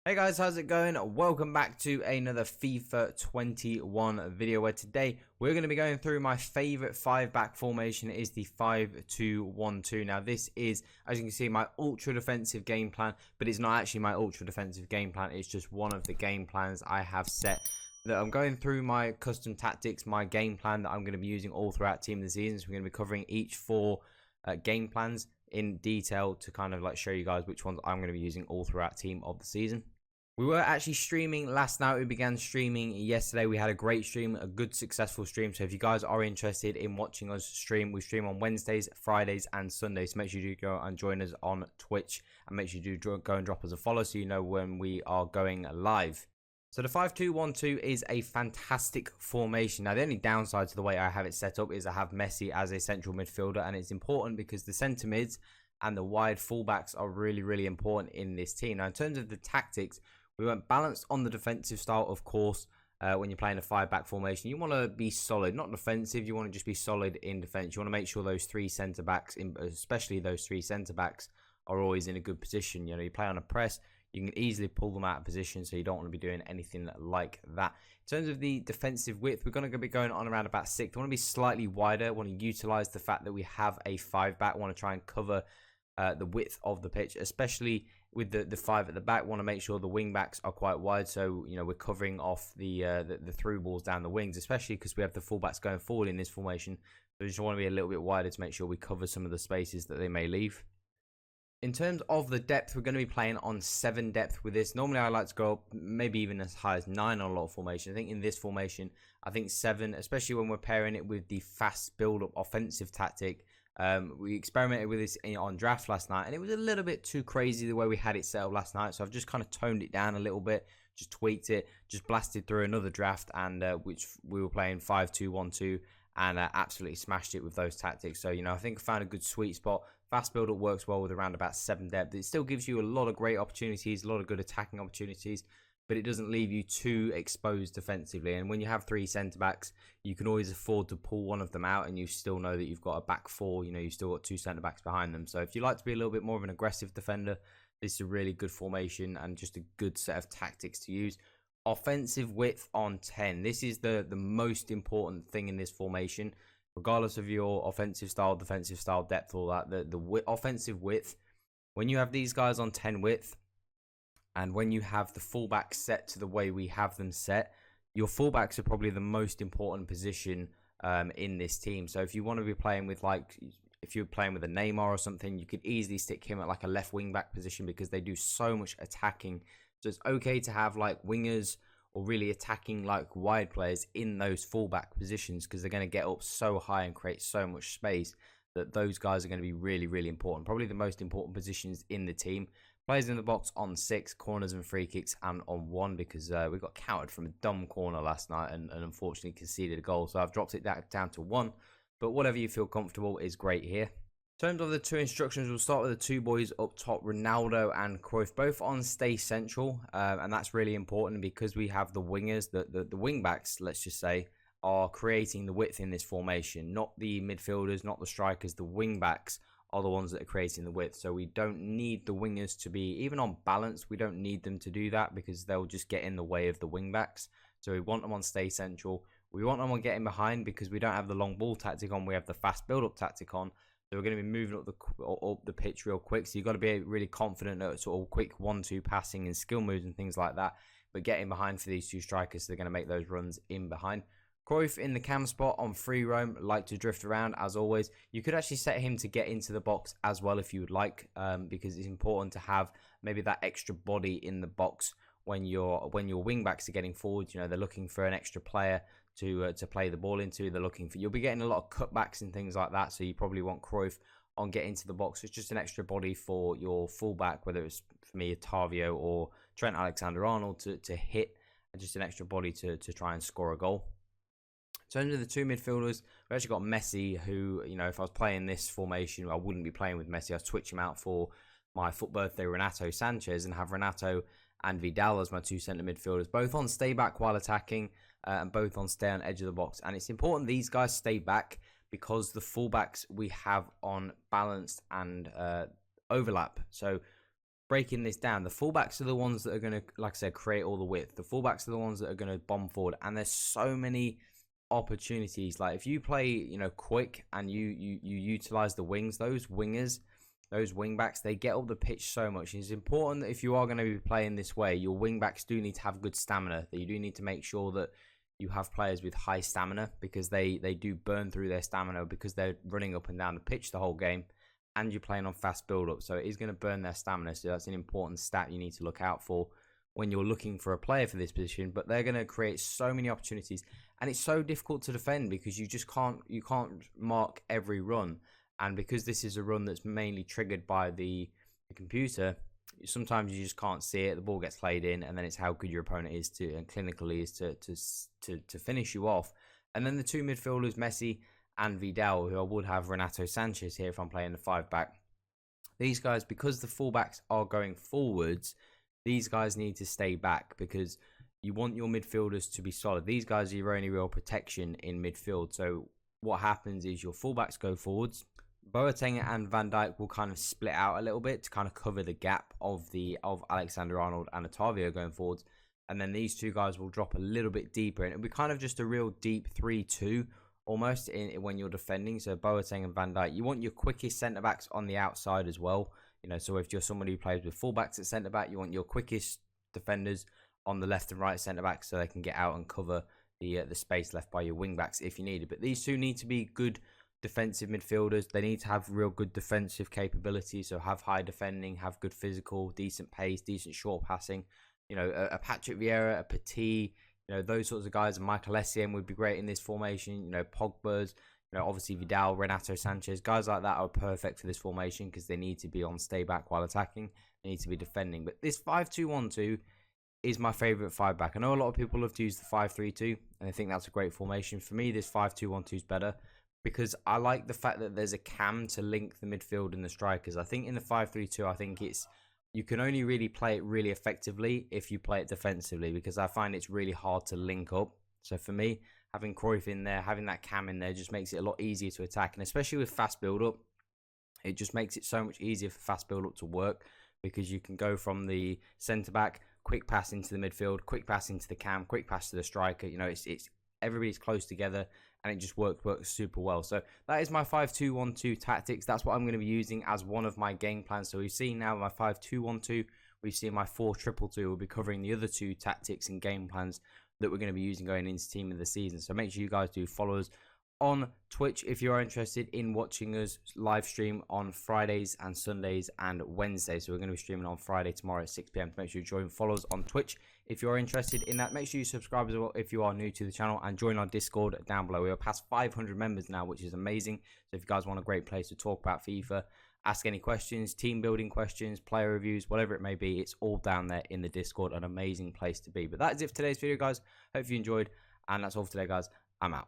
Hey guys, how's it going? Welcome back to another FIFA 21 video where today we're going to be going through my favorite 5-back formation. It is the 5-2-1-2. Now this is, as you can see, my ultra defensive game plan, but it's not actually my ultra defensive game plan. It's just one of the game plans I have set that I'm going through my custom tactics, my game plan that I'm going to be using all throughout Team of the Season. So we're going to be covering each 4 game plans in detail to kind of like show you guys which ones I'm going to be using all throughout Team of the Season. We were actually streaming last night. We began streaming yesterday. We had a great stream, a good successful stream. So if you guys are interested in watching us stream, we stream on Wednesdays, Fridays and Sundays. So make sure you do go and join us on Twitch, and make sure you do go and drop us a follow so you know when we are going live. So the 5-2-1-2 is a fantastic formation. Now the only downside to the way I have it set up is I have Messi as a central midfielder, and it's important because the centre mids and the wide fullbacks are really important in this team. Now in terms of the tactics, we went balanced on the defensive style, of course. When you're playing a 5-back formation, you want to be solid, not defensive. You want to just be solid in defense. You want to make sure those 3 centre backs, especially those 3 centre backs, are always in a good position. You know, you play on a press, you can easily pull them out of position, so you don't want to be doing anything like that. In terms of the defensive width, we're going to be going on around about 6th. I want to be slightly wider. I want to utilize the fact that we have a 5-back. I want to try and cover the width of the pitch, especially with the 5 at the back. Want to make sure the wing backs are quite wide, so you know we're covering off the through balls down the wings, especially because we have the fullbacks going forward in this formation. So we just want to be a little bit wider to make sure we cover some of the spaces that they may leave. In terms of the depth, we're going to be playing on 7 depth with this. Normally I like to go up maybe even as high as 9 on a lot of formations. I think in this formation, I think 7, especially when we're pairing it with the fast build up offensive tactic. We experimented with this on draft last night, and it was a little bit too crazy the way we had it set up last night. So I've just kind of toned it down a little bit, just tweaked it, just blasted through another draft, and which we were playing 5-2-1-2, and absolutely smashed it with those tactics. So, you know, I think I found a good sweet spot. Fast build-up works well with around about 7 depth. It still gives you a lot of great opportunities, a lot of good attacking opportunities, but it doesn't leave you too exposed defensively. And when you have 3 centre-backs, you can always afford to pull one of them out, and you still know that you've got a back 4. You know, you've still got 2 centre-backs behind them. So if you like to be a little bit more of an aggressive defender, this is a really good formation and just a good set of tactics to use. Offensive width on 10. This is the most important thing in this formation. Regardless of your offensive style, defensive style, depth, all that, the offensive width, when you have these guys on 10 width, and when you have the fullbacks set to the way we have them set, your fullbacks are probably the most important position in this team. So if you want to be playing with, like, if you're playing with a Neymar or something, you could easily stick him at like a left wing back position because they do so much attacking. So it's okay to have like wingers or really attacking like wide players in those fullback positions, because they're going to get up so high and create so much space that those guys are going to be really important. Probably the most important positions in the team. Players in the box on 6, corners and free kicks, and on 1, because we got countered from a dumb corner last night and unfortunately conceded a goal. So I've dropped it down to 1, but whatever you feel comfortable is great here. In terms of the 2 instructions, we'll start with the 2 boys up top, Ronaldo and Cruyff, both on stay central, and that's really important because we have the wingers, the wing backs, let's just say, are creating the width in this formation, not the midfielders, not the strikers. The wing backs are the ones that are creating the width, so we don't need the wingers to be, even on balance, we don't need them to do that because they'll just get in the way of the wing backs. So we want them on stay central. We want them on getting behind because we don't have the long ball tactic on, we have the fast build up tactic on. So we're going to be moving up the pitch real quick. So you've got to be really confident at sort of quick 1-2 passing and skill moves and things like that. But getting behind for these 2 strikers, so they're going to make those runs in behind. Cruyff in the cam spot on free roam, like to drift around as always. You could actually set him to get into the box as well if you would like, because it's important to have maybe that extra body in the box when your wing backs are getting forward. You know, they're looking for an extra player to play the ball into. They're looking for, you'll be getting a lot of cutbacks and things like that, so you probably want Cruyff on getting to the box. It's just an extra body for your fullback, whether it's for me Otavio or Trent Alexander-Arnold to hit, and just an extra body to try and score a goal. In terms of the 2 midfielders, we've actually got Messi, who, you know, if I was playing this formation, I wouldn't be playing with Messi. I'd switch him out for my foot birthday Renato Sanchez and have Renato and Vidal as my 2 centre midfielders, both on stay back while attacking, and both on stay on edge of the box. And it's important these guys stay back because the fullbacks we have on balanced and overlap. So breaking this down, the fullbacks are the ones that are going to, like I said, create all the width. The fullbacks are the ones that are going to bomb forward, and there's so many opportunities. Like if you play, quick, and you utilize the wings, those wingers, those wing backs, they get up the pitch so much. It's important that if you are going to be playing this way, your wing backs do need to have good stamina. That you do need to make sure that you have players with high stamina, because they do burn through their stamina because they're running up and down the pitch the whole game, and you're playing on fast build up, so it is going to burn their stamina. So that's an important stat you need to look out for when you're looking for a player for this position. But they're going to create so many opportunities, and it's so difficult to defend because you can't mark every run. And because this is a run that's mainly triggered by the computer, sometimes you just can't see it. The ball gets played in, and then it's how good your opponent is to, and clinically is to finish you off. And then the two midfielders, Messi and Vidal, who I would have Renato Sanchez here if I'm playing the 5-back. These guys, because the fullbacks are going forwards, these guys need to stay back because you want your midfielders to be solid. These guys are your only real protection in midfield. So what happens is your fullbacks go forwards. Boateng and Van Dijk will kind of split out a little bit to kind of cover the gap of Alexander-Arnold and Otavio going forwards. And then these two guys will drop a little bit deeper. And it'll be kind of just a real deep 3-2 almost when you're defending. So Boateng and Van Dijk, you want your quickest centre-backs on the outside as well. So if you're somebody who plays with fullbacks at centre-back, you want your quickest defenders on the left and right centre-backs so they can get out and cover the space left by your wing-backs if you need it. But these two need to be good defensive midfielders. They need to have real good defensive capability, so have high defending, have good physical, decent pace, decent short passing. A Patrick Vieira, a Petit, those sorts of guys. And Michael Essien would be great in this formation. Pogba's, obviously Vidal, Renato Sanchez, guys like that are perfect for this formation because they need to be on stay back while attacking. They need to be defending. But this 5-2-1-2 is my favorite 5-back. I know a lot of people have used the 5-3-2 and I think that's a great formation. For me, this 5-2-1-2 is better, because I like the fact that there's a cam to link the midfield and the strikers. I think in the 5-3-2, I think you can only really play it really effectively if you play it defensively, because I find it's really hard to link up. So for me, having Cruyff in there, having that cam in there just makes it a lot easier to attack. And especially with fast build-up, it just makes it so much easier for fast build-up to work, because you can go from the centre-back, quick pass into the midfield, quick pass into the cam, quick pass to the striker. It's everybody's close together, and it just works super well. So that is my 5-2-1-2 tactics. That's what I'm going to be using as one of my game plans. So we've seen now my 5-2-1-2. We've seen my 4-2-2-2. We'll be covering the other two tactics and game plans that we're going to be using going into Team of the Season. So make sure you guys do follow us on Twitch if you are interested in watching us live stream on Fridays and Sundays and Wednesdays. So we're going to be streaming on Friday tomorrow at 6 p.m. Make sure you join, follow us on Twitch if you're interested in that. Make sure you subscribe as well if you are new to the channel, and join our Discord down below. We are past 500 members now, which is amazing. So if you guys want a great place to talk about FIFA, ask any questions, team building questions, player reviews, whatever it may be, it's all down there in the Discord. An amazing place to be. But that is it for today's video, guys. Hope you enjoyed, and that's all for today, guys. I'm out.